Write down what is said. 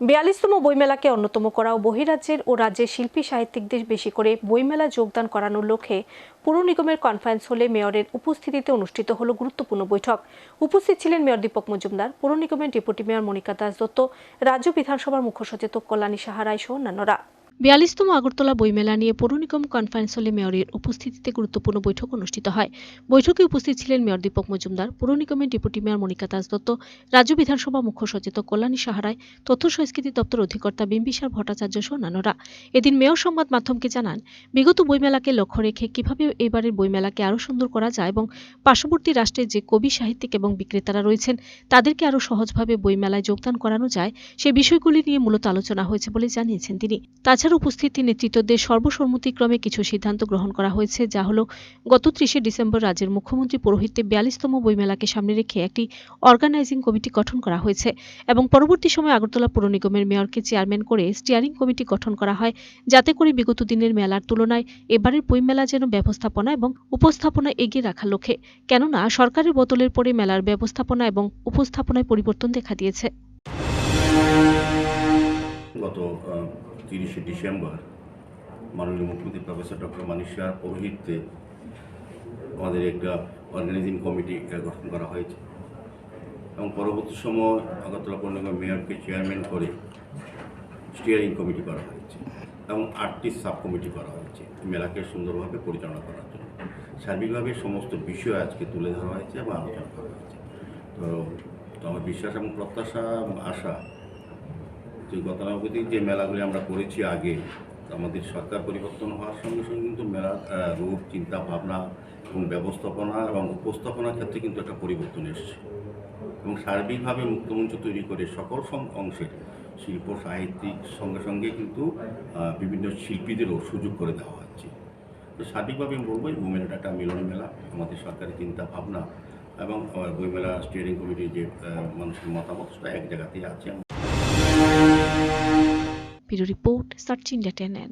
42তম বইমেলাকে অন্যতম করা ও বহিরাজ্যের ও রাজ্যের শিল্পী সাহিত্যিকদের বেশি করে বইমেলা যোগদান করানোর লক্ষ্যে পুর নিগমের কনফারেন্স হলে মেয়রের উপস্থিতিতে অনুষ্ঠিত হলো গুরুত্বপূর্ণ বৈঠক। উপস্থিত ছিলেন মেয়র দীপক মজুমদার, পুর নিগমের ডেপুটি মেয়র মনিকা দাস দত্ত, রাজ্য বিধানসভার মুখ্য সচেতক কল্যাণী সাহা রায় সহ অন্যান্যরা। 42তম আগরতলা বইমেলা নিয়ে পৌর নিগম কনফারেন্স হলে মেয়রের উপস্থিতিতে গুরুত্বপূর্ণ বৈঠক অনুষ্ঠিত হয়। বৈঠকে উপস্থিত ছিলেন মেয়র দীপক মজুমদার, পুর নিগমের ডেপুটি মেয়র মনিকা দাস দত্ত, রাজ্য বিধানসভা মুখ্য সচেতক কল্যাণী সাহা রায়, তথ্য সংস্কৃতি দপ্তর অধিকর্তা বিম্বিসার ভট্টাচার্য সহ অন্যান্যরা। এদিন মেয়র সংবাদ মাধ্যমকে জানান, বিগত বইমেলাকে লক্ষ্য রেখে কিভাবে এবারের বইমেলাকে আরও সুন্দর করা যায় এবং পার্শ্ববর্তী রাষ্ট্রের যে কবি, সাহিত্যিক এবং বিক্রেতারা রয়েছেন তাদেরকে আরও সহজভাবে বইমেলায় যোগদান করানো যায় সে বিষয়গুলি নিয়ে মূলত আলোচনা হয়েছে বলে জানিয়েছেন তিনি। তাছাড়া উপস্থিতি নেতৃত্বদের সর্বসম্মতিক্রমে কিছু সিদ্ধান্ত গ্রহণ করা হয়েছে, যা হল গত 30 ডিসেম্বর রাজ্যের মুখ্যমন্ত্রী পৌরোহিত্যে 42তম বইমেলাকে সামনে রেখে একটি অর্গানাইজিং কমিটি গঠন করা হয়েছে এবং পরবর্তী সময়ে আগরতলা পুর নিগমের মেয়রকে চেয়ারম্যান করে স্টিয়ারিং কমিটি গঠন করা হয়, যাতে করে বিগত দিনের মেলার তুলনায় এবারের বইমেলা যেন ব্যবস্থাপনা এবং উপস্থাপনা এগিয়ে রাখার লক্ষ্যে, কেননা সরকারের বদলের পরে মেলার ব্যবস্থাপনা এবং উপস্থাপনায় পরিবর্তন দেখা দিয়েছে। গত 30 ডিসেম্বর মাননীয় মুখ্যমন্ত্রী প্রফেসর ডক্টর মানিক সাহার পৌরোহিত্যে আমাদের একটা অর্গানাইজিং কমিটি গঠন করা হয়েছে এবং পরবর্তী সময় আগরতলা পৌর নিগমের মেয়রকে চেয়ারম্যান করে স্টিয়ারিং কমিটি করা হয়েছে এবং 8টি সাব কমিটি করা হয়েছে মেলাকে সুন্দরভাবে পরিচালনা করার জন্য। সার্বিকভাবে সমস্ত বিষয় আজকে তুলে ধরা হয়েছে এবং আলোচনা করা হয়েছে। তো আমার বিশ্বাস এবং প্রত্যাশা আশা যে গতানুগতিক যে মেলাগুলি আমরা করেছি আগে, আমাদের সরকার পরিবর্তন হওয়ার সঙ্গে সঙ্গে কিন্তু মেলার রূপ, চিন্তা ভাবনা এবং ব্যবস্থাপনা এবং উপস্থাপনার ক্ষেত্রে কিন্তু একটা পরিবর্তন এসেছে এবং সার্বিকভাবে মুক্তমঞ্চ তৈরি করে সকল অংশের শিল্প সাহিত্যিক সঙ্গে সঙ্গে কিন্তু বিভিন্ন শিল্পীদেরও সুযোগ করে দেওয়া হচ্ছে। তো সার্বিকভাবে আমি বলবো এই বইমেলাটা একটা মিলন মেলা, আমাদের সরকারের চিন্তা ভাবনা এবং বইমেলা স্টিয়ারিং কমিটির যে মানুষের মতামত সেটা এক জায়গাতেই আছে। Bureau report, search India 10N।